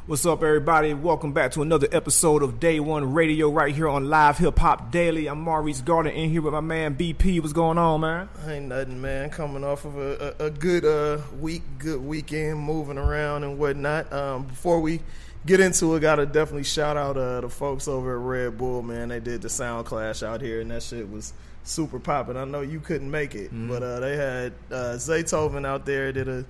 What's up, everybody? Welcome back to another episode of Day One Radio right here on Live Hip Hop Daily. I'm Maurice Gardner in here with my man BP. What's going on, man? Ain't nothing, man. Coming off of a good weekend, moving around and whatnot. Before we get into it, gotta definitely shout out the folks over at Red Bull, man. They did the Sound Clash out here, and that shit was super popping. I know you couldn't make it, but they had Zaytoven out there, did a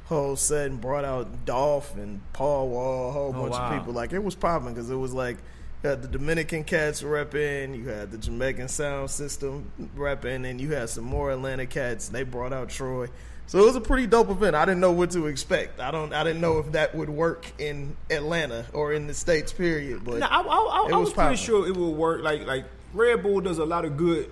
whole set and brought out Dolph and Paul Wall, a whole bunch of people. Like, it was popping because it was like you had the Dominican cats repping, you had the Jamaican sound system repping, and you had some more Atlanta cats. They brought out Troy. So it was a pretty dope event. I didn't know what to expect. I didn't know if that would work in Atlanta or in the States, period. But I was pretty sure it would work. Like Red Bull does a lot of good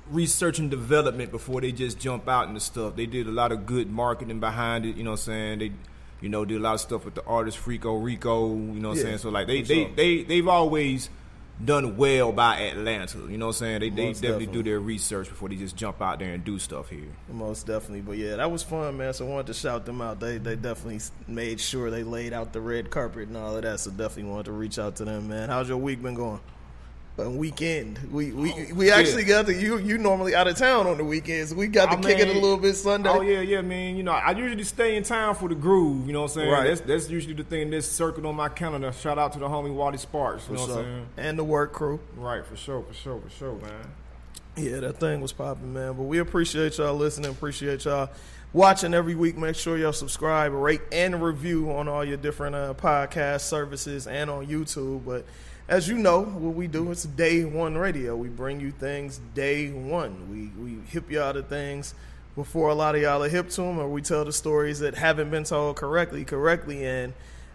research and development before they just jump out into stuff. They did a lot of good marketing behind it, you know what I'm saying? They, you know, did a lot of stuff with the artist Rico, you know what I'm saying? So like they've always done well by Atlanta, you know what I'm saying? They definitely do their research before they just jump out there and do stuff here. Most definitely. But yeah, that was fun, man. So I wanted to shout them out. They definitely made sure they laid out the red carpet and all of that. So definitely wanted to reach out to them, man. How's your week been going? Weekend. We actually got to you normally out of town on the weekends. We got to kick it a little bit Sunday. Oh yeah, man. You know, I usually stay in town for the groove. You know what I'm saying? Right. That's usually the thing that's circled on my calendar. Shout out to the homie Wally Sparks. You know what I'm saying? And the work crew. Right, for sure, man. Yeah, that thing was popping, man. But we appreciate y'all listening. Appreciate y'all watching every week. Make sure y'all subscribe, rate, and review on all your different podcast services and on YouTube. But as you know, what we do, it's Day One Radio. We bring you things day one. We hip y'all to things before a lot of y'all are hip to them, or we tell the stories that haven't been told correctly. And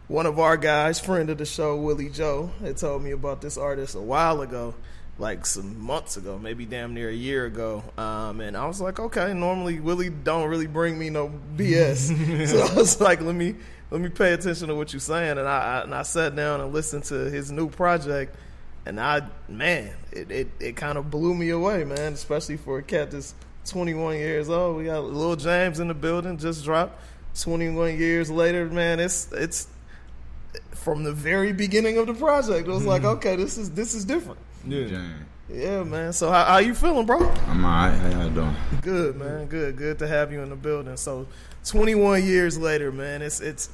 one of our guys, friend of the show, Willie Joe, had told me about this artist a while ago, like some months ago, maybe damn near a year ago. And I was like, okay, normally Willie don't really bring me no BS. So I was like, let me pay attention to what you're saying. And I sat down and listened to his new project, and it kind of blew me away, man, especially for a cat that's 21 years old. We got Lil James in the building, just dropped 21 years later, man. It's from the very beginning of the project. It was like, okay, this is different. Yeah, man. So how you feeling, bro? I'm all right. How y'all doing? Good, man. Good to have you in the building. So 21 years later, man, it's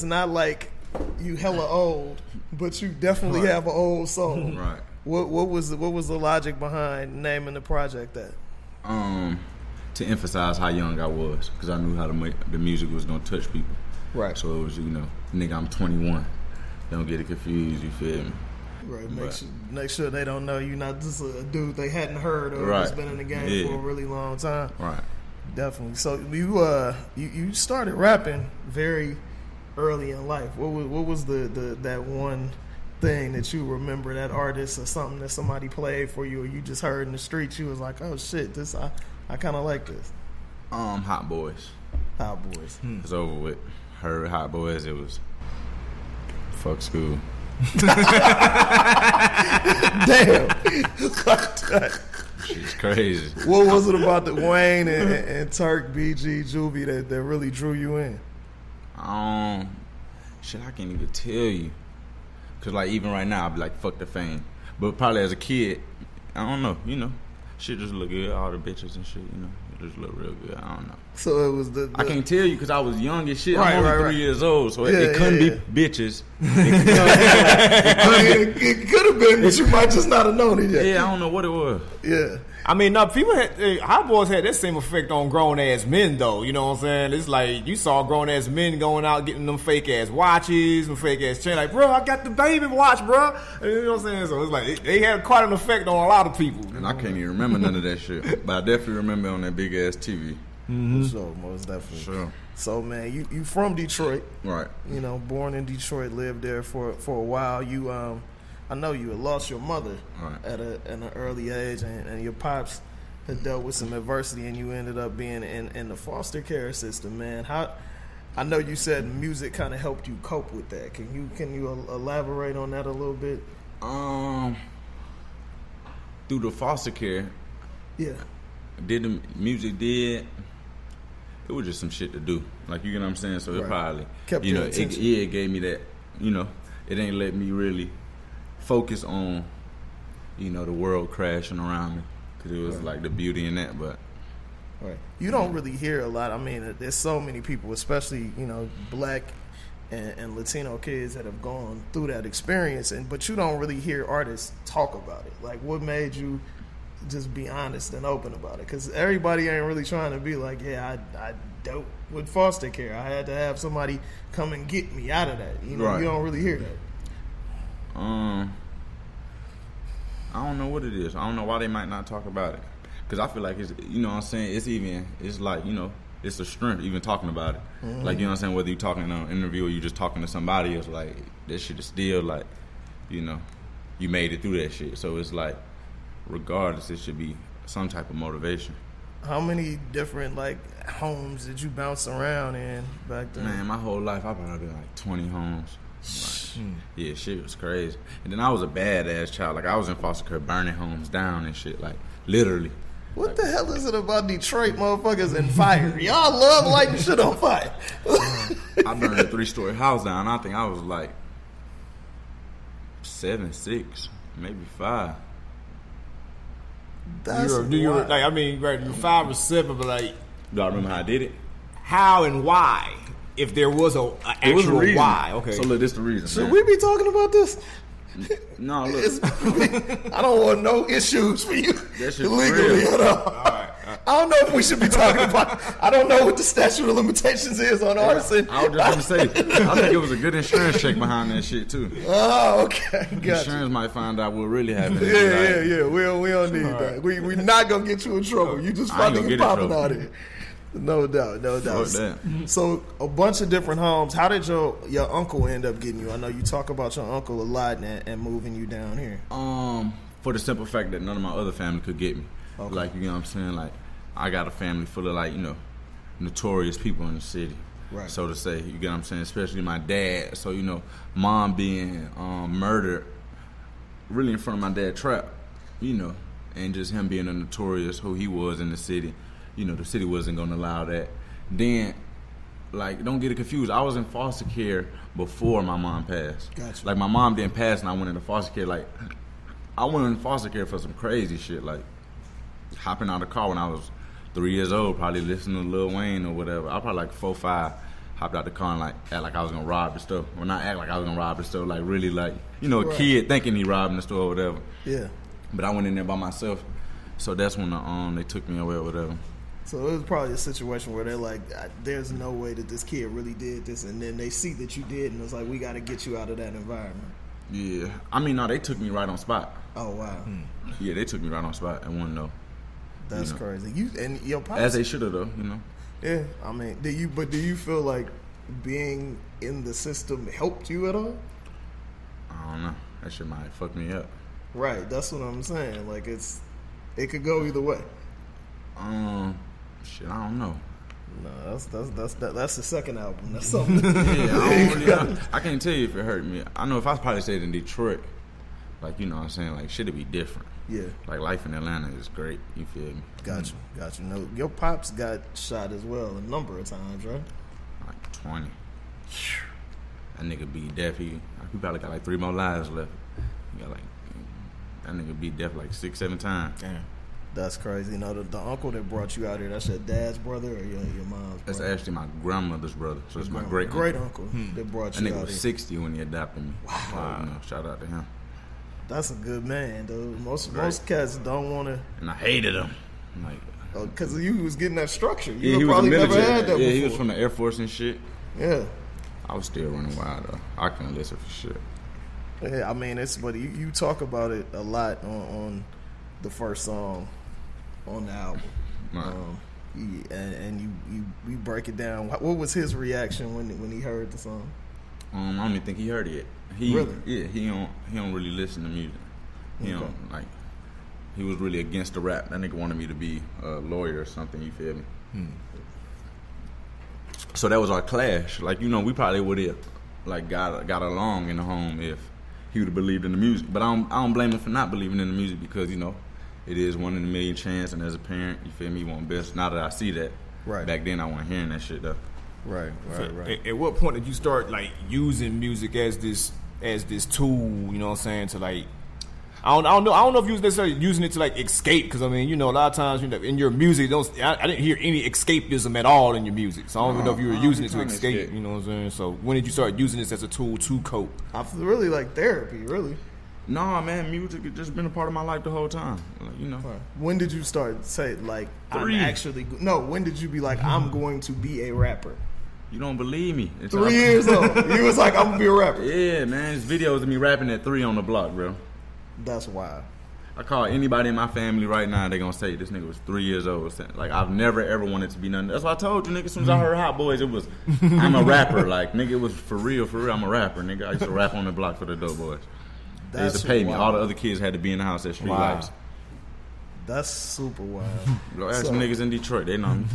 not like you hella old, but you definitely have an old soul. Right. What was the logic behind naming the project that? To emphasize how young I was, because I knew how the music was gonna touch people. Right. So it was, nigga, I'm 21. Don't get it confused. You feel me? Right. Make sure they don't know you're not just a dude they hadn't heard of who's been in the game for a really long time. Right. Definitely. So you started rapping very early in life. What was that one thing that you remember, that artist or something that somebody played for you, or you just heard in the streets? You was like, oh shit, this I kind of like this. Hot Boys. Hot Boys. It's over with. Heard Hot Boys. It was fuck school. Damn. She's crazy. What was it about the Wayne and Turk, BG, Juvie that really drew you in? Shit, I can't even tell you. Cause like even right now, I'd be like, fuck the fame. But probably as a kid, I don't know. Shit just look good. All the bitches and shit, it just look real good. I don't know. So it was I can't tell you because I was young as shit. Right, I'm only 3 years old, so it couldn't be bitches. It could have been, but you might just not have known it yet. Yeah, I don't know what it was. Yeah. I mean, no, people Hot Boys had that same effect on grown ass men, though. You know what I'm saying? It's like you saw grown ass men going out getting them fake ass watches, them fake ass chain. Like, bro, I got the baby watch, bro. You know what I'm saying? So it's like they had quite an effect on a lot of people. And I can't even remember none of that shit, but I definitely remember on that big ass TV. So most definitely. Sure. So man, you from Detroit, right? Born in Detroit, lived there for a while. You I know you had lost your mother at an early age, and your pops had dealt with some adversity, and you ended up being in the foster care system, man. How? I know you said music kind of helped you cope with that. Can you elaborate on that a little bit? Through the foster care, did the music did. It was just some shit to do, like, you know what I'm saying. So it probably kept your attention. It gave me that you know, it ain't let me really focus on, you know, the world crashing around me, because it was like the beauty in that. But you don't really hear a lot. I mean, there's so many people, especially, you know, black and Latino kids that have gone through that experience, but you don't really hear artists talk about it. Like, what made you just be honest and open about it? Because everybody ain't really trying to be like, yeah, I dealt with foster care, I had to have somebody come and get me out of that. You know, you don't really hear that. I don't know what it is. I don't know why they might not talk about it. Because I feel like it's, you know what I'm saying, it's like, you know, it's a strength even talking about it. Mm-hmm. Like, you know what I'm saying, whether you're talking on an interview or you just talking to somebody else, like, that shit is still like, you know, you made it through that shit. So it's like, regardless, it should be some type of motivation. How many different, like, homes did you bounce around in back then? Man, my whole life, I probably been like 20 homes. Like, yeah, shit was crazy. And then I was a badass child. Like, I was in foster care burning homes down and shit, like, literally. What the hell is it about Detroit motherfuckers and fire? Y'all love lighting shit on fire. I burned a 3-story house down. I think I was like 7, 6, maybe 5. That's you were like, I mean, right, you're 5 or 7, but like, do I remember how I did it? How and why? If there was an actual why, okay. So look, this the reason. Should we be talking about this? No, look. I don't want no issues for you legally at all. All right. I don't know if we should be talking about. I don't know what the statute of limitations is on arson. I was just going to say, I think it was a good insurance check behind that shit too. Oh, okay. Gotcha. Insurance might find out what really happened. Yeah. We don't need that. We're not gonna get you in trouble. You just fucking popping out here. No doubt. So a bunch of different homes. How did your uncle end up getting you? I know you talk about your uncle a lot and moving you down here. For the simple fact that none of my other family could get me. Okay. Like, you know what I'm saying? Like, I got a family full of, like, you know, notorious people in the city. Right. So to say, you get what I'm saying? Especially my dad. So, you know, mom being murdered really in front of my dad Trap, you know, and just him being a notorious who he was in the city. You know, the city wasn't going to allow that. Then, like, don't get it confused. I was in foster care before my mom passed. Gotcha. Like, my mom didn't pass and I went into foster care. Like, I went in foster care for some crazy shit. Like, hopping out of the car when I was 3 years old, probably listening to Lil Wayne or whatever. I was probably like 4, 5, hopped out the car and, like, act like I was going to rob the store. Well, not act like I was going to rob the store. Like, really, like, you know, a kid thinking he robbing the store or whatever. Yeah. But I went in there by myself. So that's when they took me away or whatever. So it was probably a situation where they're like, there's no way that this kid really did this, and then they see that you did, and it's like, we got to get you out of that environment. Yeah. I mean, no, they took me right on spot. Oh, wow. Yeah, they took me right on spot and wouldn't know. That's crazy. You and your pops, as they should have, though, you know. Yeah, I mean, do you feel like being in the system helped you at all? I don't know. That shit might fuck me up. Right, that's what I'm saying. Like, it could go either way. Shit, I don't know. No, that's the second album. That's something. I can't tell you if it hurt me. I know if I probably stayed in Detroit, like, you know what I'm saying, like, shit'd be different. Yeah. Like, life in Atlanta is great. You feel me? Got you. No, your pops got shot as well a number of times, right? Like 20. That nigga be deaf. He probably got like 3 more lives left. He got like, that nigga be deaf like 6, 7 times. Damn. That's crazy. You know, the uncle that brought you out here, that's your dad's brother or your mom's brother? That's actually my grandmother's brother. So it's my great uncle that brought you out here. That nigga was 60 when he adopted me. Wow. So, you know, shout out to him. That's a good man, dude. Most cats don't want to. And I hated him. Like, because you was getting that structure. He probably was never had that before. He was from the Air Force and shit. Yeah. I was still running wild, though. I couldn't listen for shit. Yeah, I mean, but you talk about it a lot on the first song on the album. Right. And you break it down. What was his reaction when he heard the song? I don't even think he heard it yet. Really? Yeah, he don't really listen to music. He don't, like, he was really against the rap. That nigga wanted me to be a lawyer or something, you feel me? So that was our clash. Like, you know, we probably would have, like, got along in the home if he would have believed in the music. But I don't blame him for not believing in the music because, you know, it is 1 in a million chance, and as a parent, you feel me, you want best. Now that I see that, right. Back then I wasn't hearing that shit though. Right. At what point did you start like using music as this tool? You know what I'm saying? To like, I don't know if you was necessarily using it to like escape, because I mean, you know, a lot of times, you know, in your music, I didn't hear any escapism at all in your music. So I don't even know if you were using it to escape. You know what I'm saying? So when did you start using this as a tool to cope? I feel really like therapy, really. No, man, music has just been a part of my life the whole time. Like, you know. When did you start say like 3? When did you be like, I'm going to be a rapper? You don't believe me. 3 years old. You was like, I'm gonna be a rapper. Yeah, man. There's videos of me rapping at 3 on the block, bro. That's wild. I call anybody in my family right now, they gonna say this nigga was 3 years old. Like, I've never ever wanted to be nothing. That's why I told you, nigga, as soon as I heard Hot Boys, it was, I'm a rapper. Like, nigga, it was for real, I'm a rapper, nigga. I used to rap on the block for the Dope Boys. They used to pay me. All the other kids had to be in the house at Street Lights. That's super wild. Bro, ask some niggas in Detroit, they know me.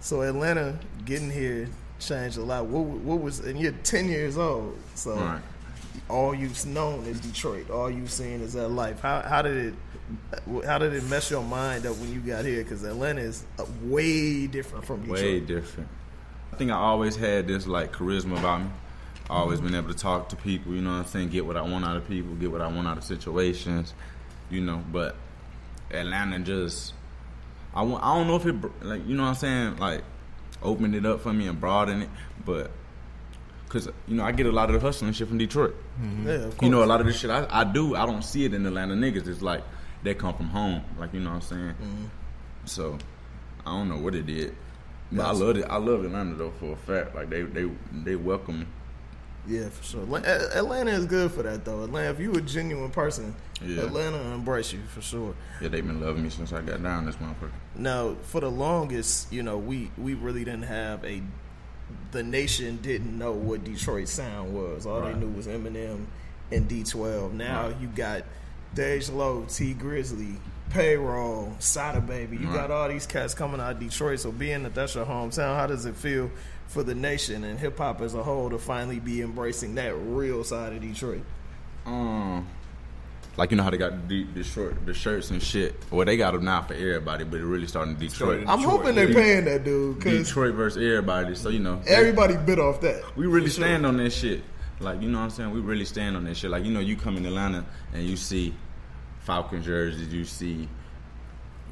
So Atlanta getting here changed a lot. What was, and you're 10 years old, so right. All you've known is Detroit. All you've seen is that life. How did it mess your mind up when you got here? Because Atlanta is way different from Detroit. Way different. I think I always had this like charisma about me. Always been able to talk to people, you know what I'm saying, get what I want out of people, get what I want out of situations, you know, but Atlanta just, I don't know if it, like, you know what I'm saying, like, opened it up for me and broadened it, but, because, you know, I get a lot of the hustling shit from Detroit. Mm-hmm. Yeah, of course. You know, a lot of the shit I do, I don't see it in Atlanta niggas. It's like, they come from home, like, you know what I'm saying? Mm-hmm. So, I don't know what it did, but I loved it. I love Atlanta, though, for a fact. Like, they welcome me. Yeah, for sure. Atlanta is good for that, though. Atlanta, if you a genuine person, Atlanta will embrace you, for sure. Yeah, they've been loving me since I got down this motherfucker. Now, for the longest, you know, we really didn't have the nation didn't know what Detroit sound was. All they knew was Eminem and D12. Now you got Dej Low, T Grizzly, Payroll, Sada Baby. You got all these cats coming out of Detroit. So being that that's your hometown, how does it feel for the nation and hip hop as a whole to finally be embracing that real side of Detroit? Like, you know how they got the shirts and shit. Well, they got them now for everybody, but it really started in Detroit. I'm hoping they're paying that dude. Detroit versus everybody, so you know everybody bit off that. We really stand on that shit. Like, you know what I'm saying? We really stand on that shit. Like, you know, you come in Atlanta and you see Falcon jerseys, you see.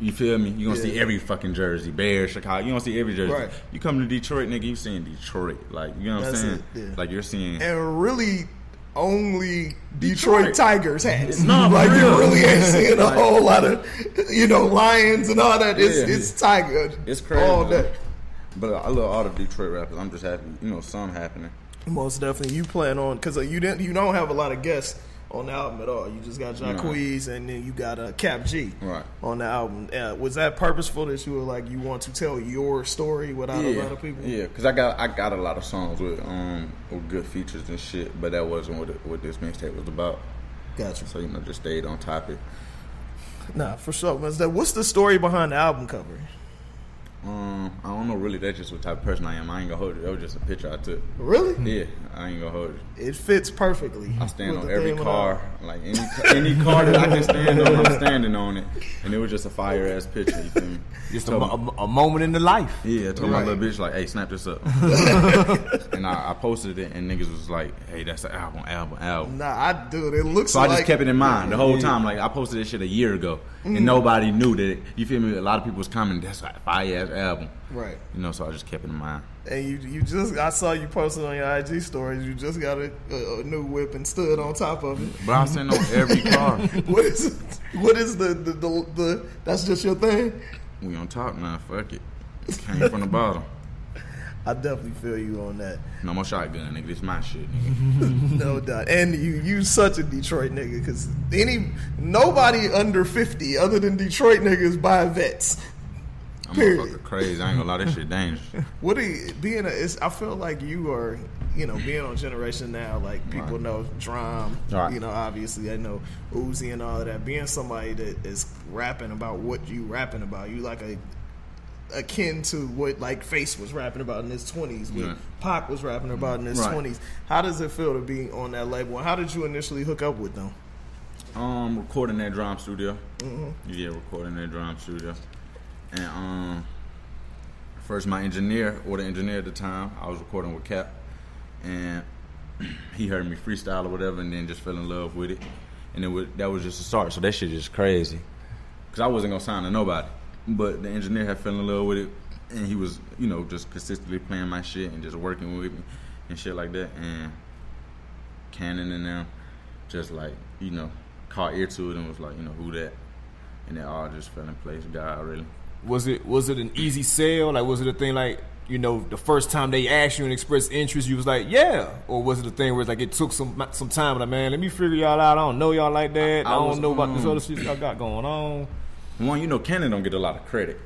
You feel me? You gonna see every fucking jersey, Bears, Chicago. You gonna see every jersey. Right. You come to Detroit, nigga, you seeing Detroit. Like, you know what I'm saying? Like, you're seeing, and really only Detroit Tigers hats. No, like, you really ain't seeing a whole lot of, you know, Lions and all that. It's Tiger. It's crazy. All that. But I love all the Detroit rappers. I'm just happy, you know, something happening. Most definitely. You plan on, because you don't have a lot of guests on the album at all. You just got Jacquees and then you got Cap G on the album. Was that purposeful that you were like, you want to tell your story without a lot of people? Yeah, because I got a lot of songs with good features and shit, but that wasn't what this mixtape was about. Gotcha. So, you know, just stayed on topic. Nah, for sure. What's the story behind the album cover? I don't know really. That's just what type of person I am. I ain't gonna hold it. That was just a picture I took. Really? Yeah, I ain't gonna hold it. It fits perfectly. I stand on every car, like any car that I can stand on, I'm standing on it. And it was just a fire ass picture. You feel me? Just a moment in the life. Yeah, I told my little bitch like, "Hey, snap this up." And I posted it, and niggas was like, "Hey, that's an album." Nah, I do. It looks. So I just kept it in mind the whole time. Like, I posted this shit a year ago, and nobody knew that. You feel me? A lot of people was commenting, "That's like a fire ass album." Right. You know, so I just kept it in mind. And you just, I saw you posted on your IG stories. You just got a new whip and stood on top of it. But I'm saying on every car. What is the that's just your thing? We on top now. Fuck it. Came from the bottom. I definitely feel you on that. No more shotgun, nigga. This my shit, nigga. No doubt. And you such a Detroit nigga, because nobody under 50 other than Detroit niggas buy vets. I'm motherfucker crazy. I ain't gonna lie, that shit dangerous. I feel like you are, you know, being on Generation Now, like people know Drum, you know, obviously they know Uzi and all of that. Being somebody that is rapping about what you rapping about, you like akin to what like Face was rapping about in his 20s, what Pac was rapping about in his 20s. How does it feel to be on that label? And how did you initially hook up with them? Recording that drum studio. Mm-hmm. Yeah, recording that drum studio. And first my engineer, or the engineer at the time, I was recording with Cap, and he heard me freestyle or whatever, and then just fell in love with it. And that was just a start. So that shit just crazy. Because I wasn't going to sign to nobody. But the engineer had fell in love with it, and he was, you know, just consistently playing my shit and just working with me and shit like that. And Cannon and them just like, you know, caught ear to it and was like, you know, who that? And it all just fell in place. God, really. Was it an easy sell? Like, was it a thing like, you know, the first time they asked you and expressed interest, you was like, yeah? Or was it a thing where it's like it took some time, like, man, let me figure y'all out. I don't know y'all like that. I don't know about this other shit y'all got going on. One, you know, Cannon don't get a lot of credit.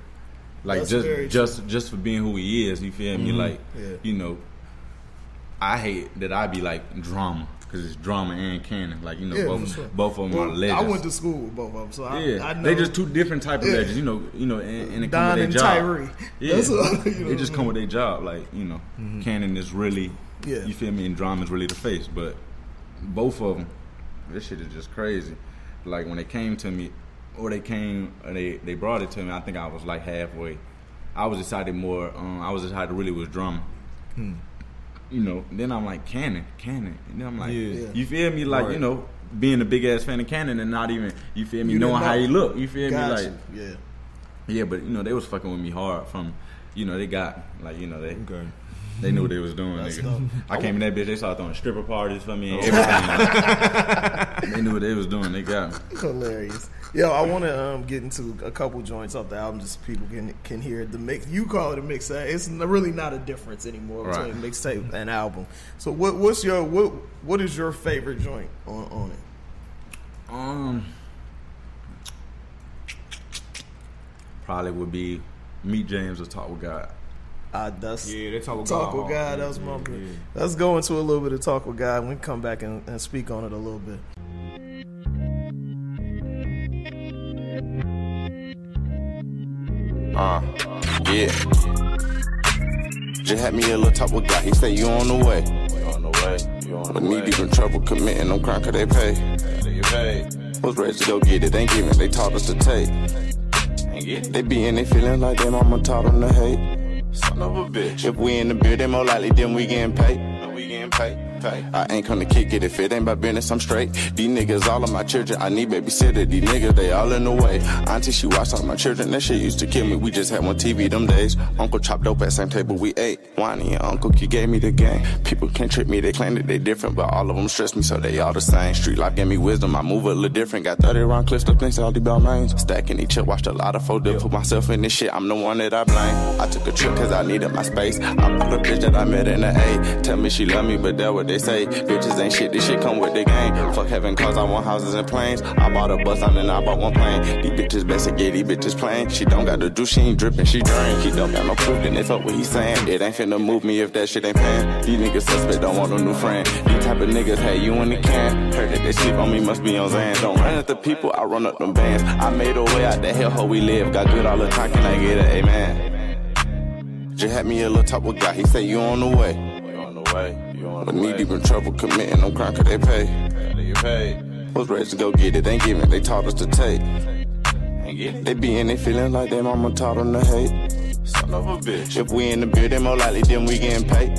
Like, just for being who he is, you feel me? Like, you know, I hate that I be like drama. Because it's Drama and Cannon. Like, you know, both of them are legends. I went to school with both of them, so I know. They just two different type of legends, you know, and it come with their job. Tyree. Yeah, they just come with their job. Like, you know, Cannon is really, you feel me, and Drama is really the face. But both of them, this shit is just crazy. Like, when they came to me, or they brought it to me, I think I was like halfway. I was excited really was Drama. You know, then I'm like, Cannon. And then I'm like, you feel me? Like, you know, being a big ass fan of Cannon and not even, you feel me, knowing how he look. You feel me? Like, yeah, but, you know, they was fucking with me hard from, you know, they got, like, you know, they knew what they was doing, nigga. I came in that bitch, they started throwing stripper parties for me and everything. They knew what they was doing, they got me. Hilarious. Yo, I want to get into a couple joints off the album just so people can hear the mix. You call it a mixtape. It's really not a difference anymore between mixtape and album. So what is your favorite joint on it? Probably would be Meet James or Talk with God. They Talk with God. That was my boy. Let's go into a little bit of Talk with God and we can come back and speak on it a little bit. Yeah. Just had me a little talk with God. He say you on the way. But knee deep in trouble, committing no crime, cause they pay. Was ready to go get it, ain't giving, they taught us to take. They be in they feeling like their mama taught them to hate. Son of a bitch. If we in the beer, they more likely then we getting paid. I ain't come to kick it if it ain't my business, I'm straight. These niggas all of my children, I need babysitter. These niggas, they all in the way. Auntie, she watched all my children, that shit used to kill me. We just had one TV them days. Uncle chopped dope at same table we ate. Wani and Uncle, you gave me the game. People can't trick me, they claim that they different, but all of them stress me, so they all the same. Street life gave me wisdom, I move a little different. Got 30 round clips, stuff things all the bell mains. Stacking each up, watched a lot of folk that put myself in this shit, I'm the one that I blame. I took a trip cause I needed my space. I bought a bitch that I met in the A. Tell me she love me, but that what they say. Bitches ain't shit, this shit come with the game. Fuck heaven cause I want houses and planes. I bought a bus and then I bought one plane. These bitches best to get these bitches plain. She don't got the juice, she ain't dripping, she drain. She don't got no proof, then they fuck what he saying. It ain't finna move me if that shit ain't paying. These niggas suspect, don't want a new friend. These type of niggas, hey, you in the can. Heard that they sleep on me, must be on Zan. Don't run at the people, I run up them bands. I made a way out the hellhole we live. Got good all the time, can I get an amen? Just had me a little talk with God, he say you on the way. But knee deep in trouble, committing no crime, cause they pay. Was ready to go get it, ain't giving, they taught us to take. They be in they feeling like their mama taught them to hate. Son of a bitch. If we in the beer, they more likely then we getting paid.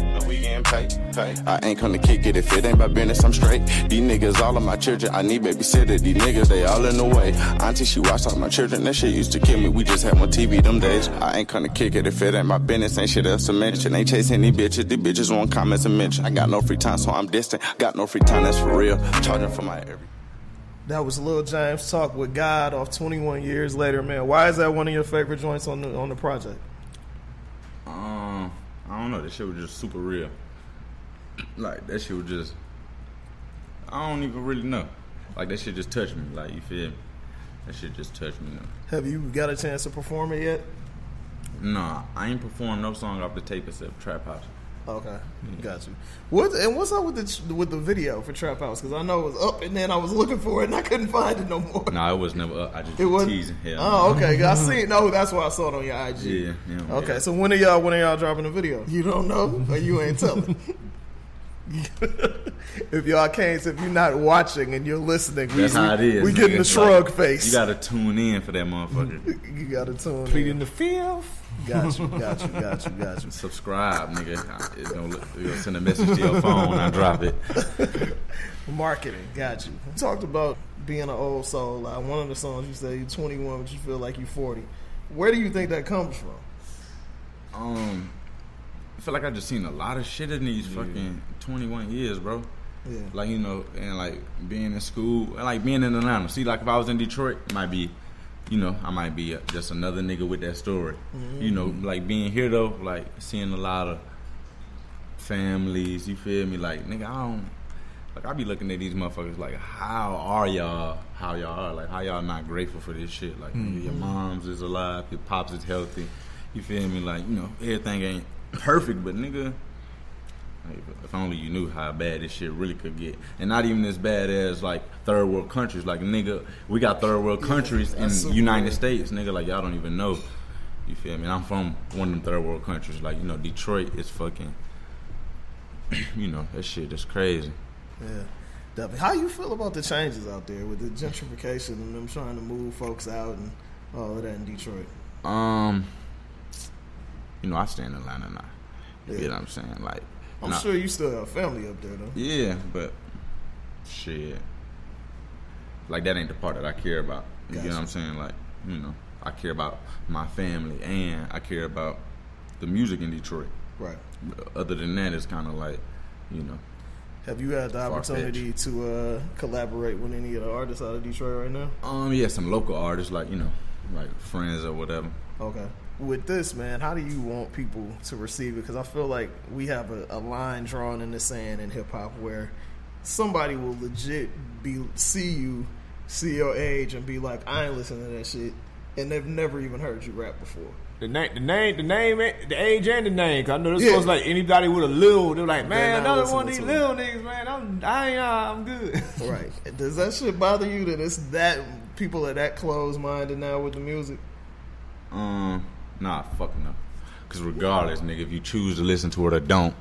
I ain't come to kick it if it ain't my business, I'm straight. These niggas all of my children, I need babysitter. These niggas, they all in the way. Auntie, she watched all my children, that shit used to kill me. We just had one TV them days. I ain't come to kick it if it ain't my business, ain't shit else to mention. Ain't chasing these bitches want comments and mention. I got no free time, so I'm distant. Got no free time, that's for real. Charging for my every. That was Lil James Talk with God off 21 Years Later, man. Why is that one of your favorite joints on the project? I don't know. That shit was just super real. Like, that shit was just, I don't even really know. Like, that shit just touched me. Like, you feel me? That shit just touched me. Have you got a chance to perform it yet? Nah, I ain't performed no song off the tape except Traphouse. Okay, got you. What's up with the video for Traphouse? Because I know it was up, and then I was looking for it, and I couldn't find it no more. Nah, it was never up. I just was teasing. Oh, okay. I see it. No, that's why I saw it on your IG. Yeah. Okay, so when are y'all dropping the video? You don't know, or you ain't telling? If y'all can't, if you're not watching and you're listening, that's how it is. We getting the shrug face. You gotta tune in for that motherfucker. You gotta tune in. Pleading the fifth. Got you. Subscribe, nigga. It's gonna send a message to your phone when I drop it. Marketing, got you. You talked about being an old soul. One of the songs you say you're 21, but you feel like you're 40. Where do you think that comes from? I feel like I just seen a lot of shit in these fucking 21 years, bro. Yeah. Like, you know, and like being in school, and like being in Atlanta. See, like if I was in Detroit, it might be, you know, I might be just another nigga with that story. Mm-hmm. You know, like being here though, like seeing a lot of families, you feel me? Like, nigga, I be looking at these motherfuckers like, how are y'all? How y'all are? Like, how y'all not grateful for this shit? Like, nigga, your moms is alive, your pops is healthy. You feel me? Like, you know, everything ain't perfect, but nigga, like, if only you knew how bad this shit really could get. And not even as bad as, like, third world countries. Like, nigga, we got third world countries in the United States. Nigga, like, y'all don't even know. You feel me? And I'm from one of them third world countries. Like, you know, Detroit is fucking, you know, that shit is crazy. Yeah, definitely. How you feel about the changes out there with the gentrification and them trying to move folks out and all of that in Detroit? You know, I stay in Atlanta now. You know what I'm saying? Like, I'm sure you still have family up there, though. Yeah, but shit, like that ain't the part that I care about. You know what I'm saying? Like, you know, I care about my family and I care about the music in Detroit. Right. Other than that, it's kind of like, you know. Have you had the opportunity to collaborate with any of the artists out of Detroit right now? Yeah, some local artists, like, you know, like friends or whatever. Okay. With this, man, how do you want people to receive it? Because I feel like we have a line drawn in the sand in hip-hop where somebody will legit see your age and be like, I ain't listening to that shit, and they've never even heard you rap before. The name, the age and the name. Cause I know this was like anybody with a Lil, they're like, man, another one of these Lil niggas, man. I'm good. Right. Does that shit bother you that it's that people are that closed-minded now with the music? Nah, fuck no. Cause regardless, nigga, if you choose to listen to it or don't,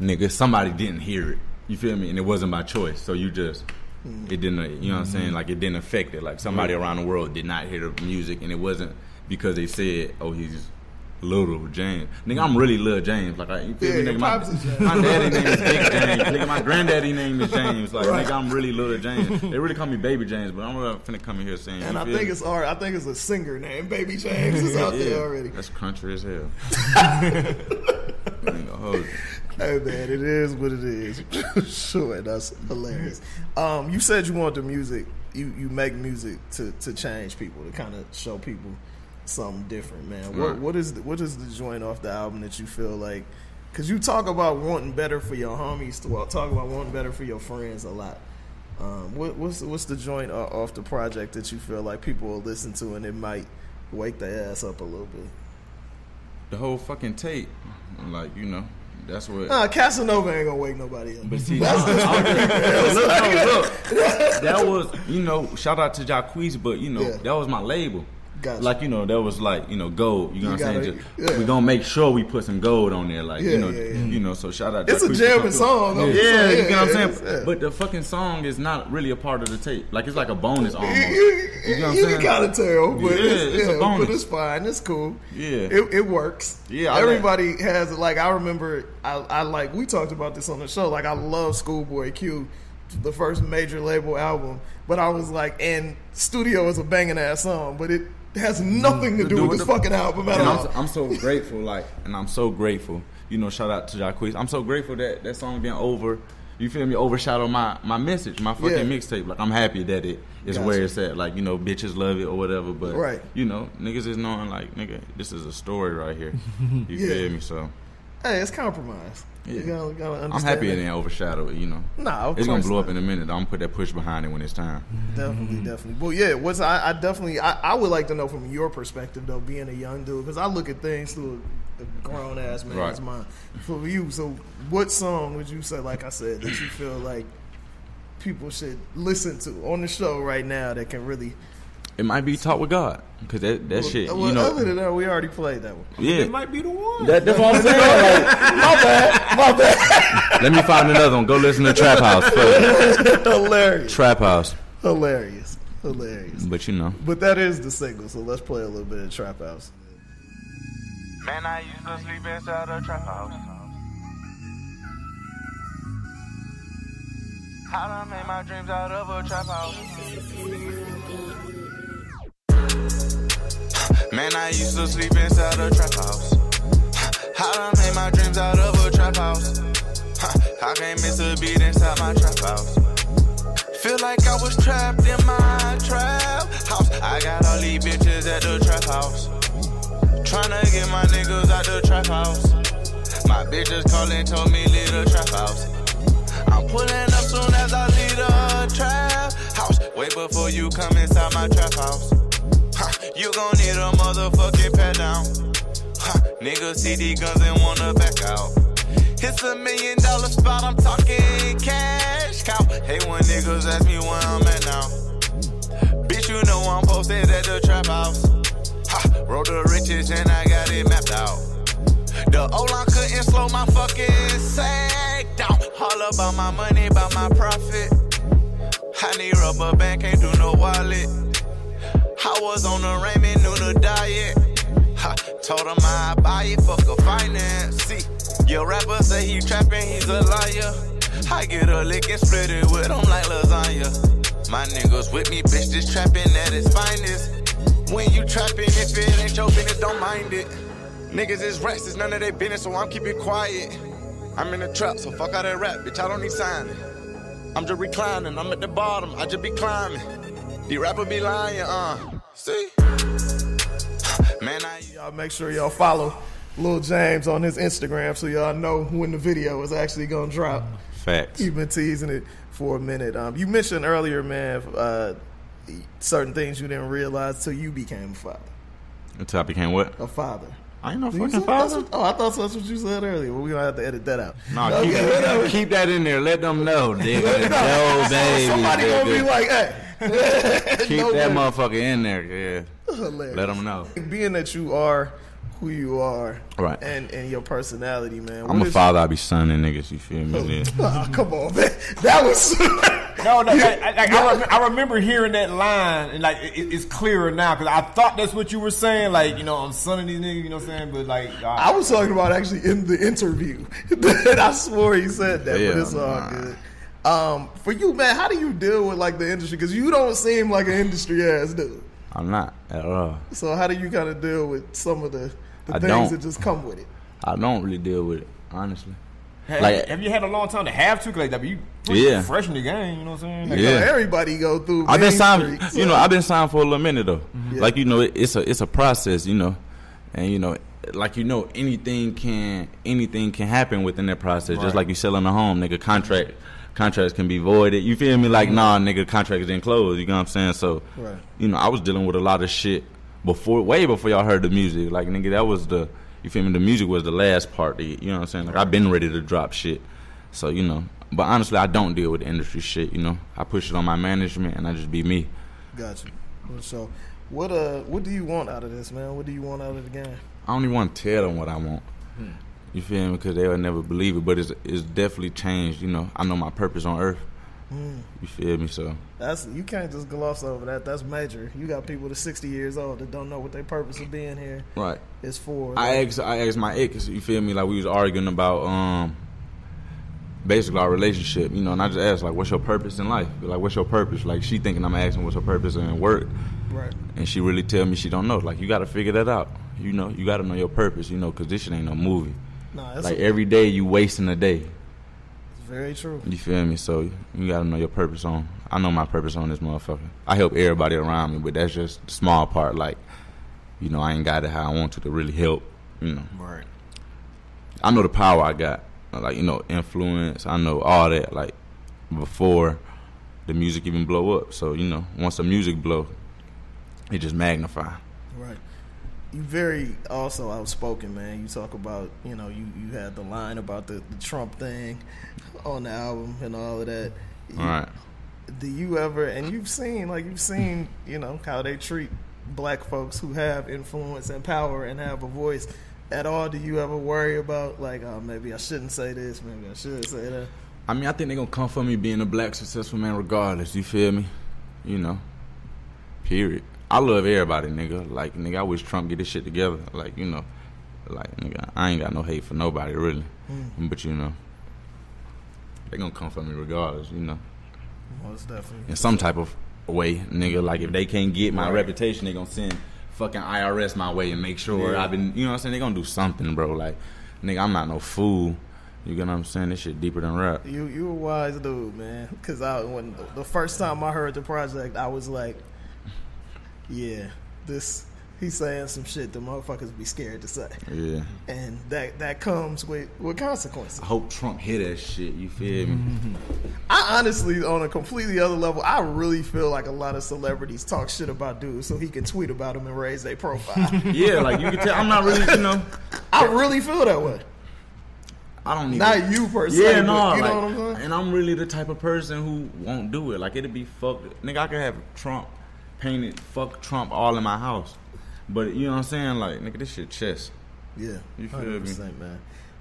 nigga, somebody didn't hear it. You feel me? And it wasn't by choice. So you just, it didn't, you know what I'm saying? Like, it didn't affect it. Like, somebody around the world did not hear the music, and it wasn't because they said, oh, he's Lil James. Nigga, I'm really Lil James. Like, you feel me? Nigga, my daddy name is Big James. Nigga, my granddaddy name is James. Like, nigga, I'm really Lil James. They really call me Baby James, but I'm finna come in here saying. And I think it's art. I think it's a singer named Baby James is out there already. That's country as hell. Hey man, it is what it is. Sure, that's hilarious. You said you want the music. You make music to change people, to kind of show people something different, man. Right. What is the joint off the album that you feel like? Because you talk about wanting better for your homies, talk about wanting better for your friends a lot. What's the joint off the project that you feel like people will listen to and it might wake their ass up a little bit? The whole fucking tape, like, you know, that's what. Casanova ain't gonna wake nobody up. But see, look, that was, you know, shout out to Jacquees, but you know, that was my label. Gotcha. Like, you know, that was like, you know, gold. You know what I'm saying? We gonna make sure we put some gold on there, like, you know. So shout out. It's a jamming song. You know what I'm saying? Yeah. But the fucking song is not really a part of the tape. Like, it's like a bonus almost. You know what I'm saying? You gotta tell, but it's a bonus. But it's fine. It's cool. Yeah, it works. Yeah, everybody has it. Like, I remember, I like, we talked about this on the show. Like, I love Schoolboy Q, the first major label album. But I was like, and Studio is a banging ass song, but it has nothing to do with this fucking album at all. I'm so grateful, like, and I'm so grateful. You know, shout out to Jacquees. I'm so grateful that song being you feel me, overshadow my message, my fucking mixtape. Like, I'm happy that it is where it's at. Like, you know, bitches love it or whatever. But, you know, niggas is knowing, like, nigga, this is a story right here. You feel me? So, hey, it's compromise. Yeah. You gotta understand. I'm happy it didn't overshadow it, you know. Nah, it's gonna blow up in a minute. I'm gonna put that push behind it when it's time. Definitely. Well, yeah. I would like to know from your perspective though, being a young dude, because I look at things through a grown ass man's mind. For you, so what song would you say, like I said, that you feel like people should listen to on the show right now that can really? It might be Talk with God, because that shit, you know. Other than that, we already played that one. Yeah. It might be the one. That's what I'm saying. Like, my bad. Let me find another one. Go listen to Traphouse first. Hilarious. Traphouse. Hilarious. But you know. But that is the single, so let's play a little bit of Traphouse. Man, I used to sleep inside a trap house. I done made my dreams out of a trap house. Man, I used to sleep inside a trap house. I done made my dreams out of a trap house. I can't miss a beat inside my trap house. Feel like I was trapped in my trap house. I got all these bitches at the trap house. Tryna get my niggas out the trap house. My bitches calling, told me leave the trap house. I'm pulling up soon as I leave the trap house. Wait before you come inside my trap house. You gon' need a motherfucking pat down. Niggas see these guns and wanna back out. It's $1 million spot, I'm talking cash cow. Hey, when niggas ask me where I'm at now. Bitch, you know I'm posted at the trap house. Roll the riches and I got it mapped out. The O-line couldn't slow my fucking sack down. All about my money, about my profit. I need rubber band, can't do no wallet. I was on the ramen noodle diet. Told him I buy it, fuck a finance. See, your rapper say he trapping, he's a liar. I get a lick and split it with him like lasagna. My niggas with me, bitch, this trapping at its finest. When you trapping, if it ain't your business, don't mind it. Niggas is rats, it's none of their business, so I'm keeping quiet. I'm in the trap, so fuck all that rap, bitch, I don't need signing. I'm just reclining, I'm at the bottom, I just be climbing. The rapper be lying, see? Man, y'all make sure y'all follow Lil James on his Instagram so y'all know when the video is actually gonna drop. Facts. You've been teasing it for a minute. You mentioned earlier, man, certain things you didn't realize till you became a father. Until I became what? A father. I ain't no fucking father. I thought that's what you said earlier. Well, we're going to have to edit that out. No, keep that in there. Let them know, nigga. No, baby. Somebody going to be like, hey. Keep that motherfucker in there, yeah. Hilarious. Let them know. Being that you are who you are, right, and your personality, man. I'm a father. I be sonning niggas. You feel me? Oh, come on, man. That was I remember hearing that line, and like it's clearer now because I thought that's what you were saying. Like, you know, I'm sonning these niggas. You know what I'm saying? But like, I was talking about actually in the interview. I swore he said that, yeah, but it's all good. For you, man, how do you deal with like the industry? Because you don't seem like an industry ass dude. I'm not at all. So how do you kind of deal with some of the things that just come with it? I don't really deal with it, honestly. Have you had a long time to have to? Like, you pretty fresh in the game, you know what I'm saying? Like, everybody go through. I've been signed. Street, so. You know, I've been signed for a little minute though. Yeah. Like, you know, it's a process, you know, and you know, like, you know, anything can happen within that process. Right. Just like you selling a home, nigga. Contracts can be voided. You feel me? Like, nah, nigga, contracts didn't close. You know what I'm saying? So, right. You know, I was dealing with a lot of shit way before y'all heard the music. Like, nigga, that was you feel me? The music was the last part. You know what I'm saying? Like, I've been ready to drop shit. So, you know, but honestly, I don't deal with the industry shit. You know, I push it on my management and I just be me. Gotcha. So, what do you want out of this, man? What do you want out of the game? I don't even want to tell them what I want. You feel me? Because they would never believe it. But it's definitely changed. You know, I know my purpose on earth. You feel me? So you can't just gloss over that. That's major. You got people that's 60 years old that don't know what their purpose of being here is for. I asked my ex. You feel me? Like, we was arguing about basically our relationship. You know, and I just asked, like, what's your purpose in life? Like, what's your purpose? Like, she thinking I'm asking what's her purpose in work. Right. And she really tell me she don't know. Like, you got to figure that out. You know, you got to know your purpose. You know, because this shit ain't no movie. Nah, like, every day you wasting a day. Very true. You feel me? So you gotta know your purpose on. I know my purpose on this motherfucker. I help everybody around me, but that's just the small part. Like, you know, I ain't got it how I want to really help. You know, right? I know the power I got. Like, you know, influence. I know all that. Like, before the music even blow up. So, you know, once the music blow, it just magnify. Right. You very also outspoken, man. You talk about, you know, you had the line about the Trump thing on the album and all of that. All right. Do you ever, and you've seen, you know, how they treat black folks who have influence and power and have a voice at all? Do you ever worry about, like, oh, maybe I shouldn't say this, maybe I should say that? I mean, I think they're going to come for me being a black successful man regardless, you feel me? You know, period. I love everybody, nigga. Like, nigga, I wish Trump get this shit together. Like, you know, Like, nigga, I ain't got no hate for nobody, really. But, you know, they gonna come for me regardless, you know. Most definitely. In some type of way, nigga. Like, if they can't get my reputation, they gonna send fucking IRS my way and make sure I've been, you know what I'm saying? They gonna do something, bro. Like, nigga, I'm not no fool. You get what I'm saying? This shit deeper than rap. You a wise dude, man. Because when the first time I heard the project, I was like, yeah, he's saying some shit the motherfuckers be scared to say. Yeah. And that comes with consequences. I hope Trump hear that shit, you feel me? I honestly, on a completely other level, I really feel like a lot of celebrities talk shit about dudes so he can tweet about them and raise their profile. Yeah, like you can tell, I'm not really, you know. I really feel that way. I don't even. Not you per se. Yeah, no. You like, know what I'm saying? And I'm really the type of person who won't do it. Like, it'd be fucked. Nigga, I could have Trump painted, fuck Trump all in my house. But, you know what I'm saying? Like, nigga, this shit chess. Yeah. You feel 100%, me? man.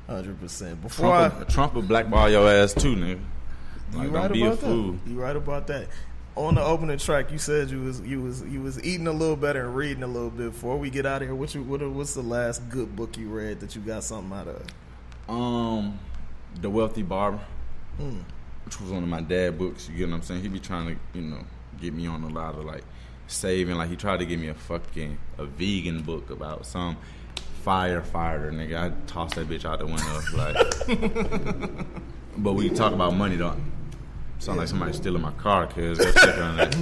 100%. Trump will blackball your ass too, nigga. Like, You don't right be about a fool. that. You right about that. On the opening track, you said you was eating a little better and reading a little bit. Before we get out of here, what's the last good book you read that you got something out of? The Wealthy Barber, which was one of my dad books. You get what I'm saying? He be trying to, you know, get me on a lot of like saving. Like, he tried to give me a vegan book about some firefighter, nigga. I tossed that bitch out the window. Like, but we talk about money, though. Sound like somebody stealing my car, cuz. Go check on that.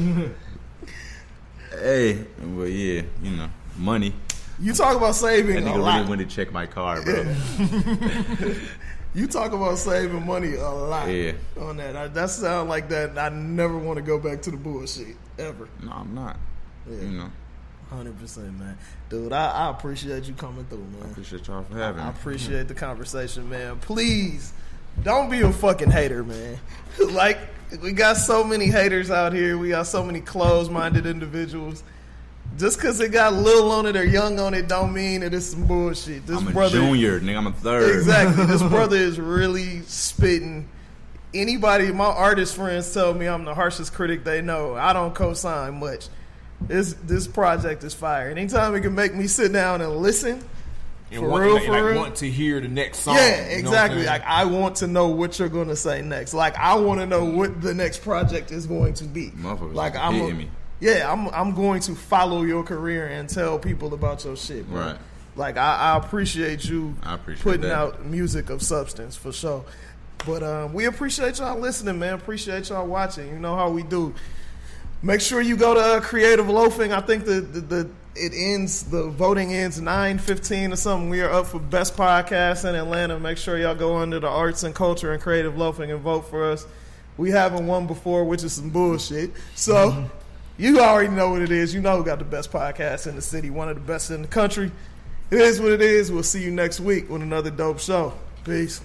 Hey, well, yeah, you know, money. You talk about saving That a nigga lot. really went to check my car, bro. You talk about saving money a lot on that. That sound like that. I never want to go back to the bullshit ever. No, I'm not. Yeah. You know. 100%, man. Dude, I appreciate you coming through, man. I appreciate y'all for having me. I appreciate the conversation, man. Please, don't be a fucking hater, man. Like, we got so many haters out here. We got so many closed-minded individuals. Just because it got Lil on it or Young on it don't mean that it's some bullshit. I'm a junior, nigga. I'm a third. Exactly. This brother is really spitting. Anybody, my artist friends tell me I'm the harshest critic they know. I don't co-sign much. This project is fire. Anytime it can make me sit down and listen, and want to hear the next song. Yeah, exactly. You know like, I want to know what you're going to say next. Like, I want to know what the next project is going to be. Like, hitting me. Yeah, I'm going to follow your career and tell people about your shit, bro. Right. Like, I appreciate you putting that. out music of substance, for sure. But we appreciate y'all listening, man. Appreciate y'all watching. You know how we do. Make sure you go to Creative Loafing. I think the voting ends 9:15 or something. We are up for Best Podcast in Atlanta. Make sure y'all go under the Arts and Culture and Creative Loafing and vote for us. We haven't won before, which is some bullshit. So... You already know what it is. You know who got the best podcast in the city, one of the best in the country. It is what it is. We'll see you next week with another dope show. Peace.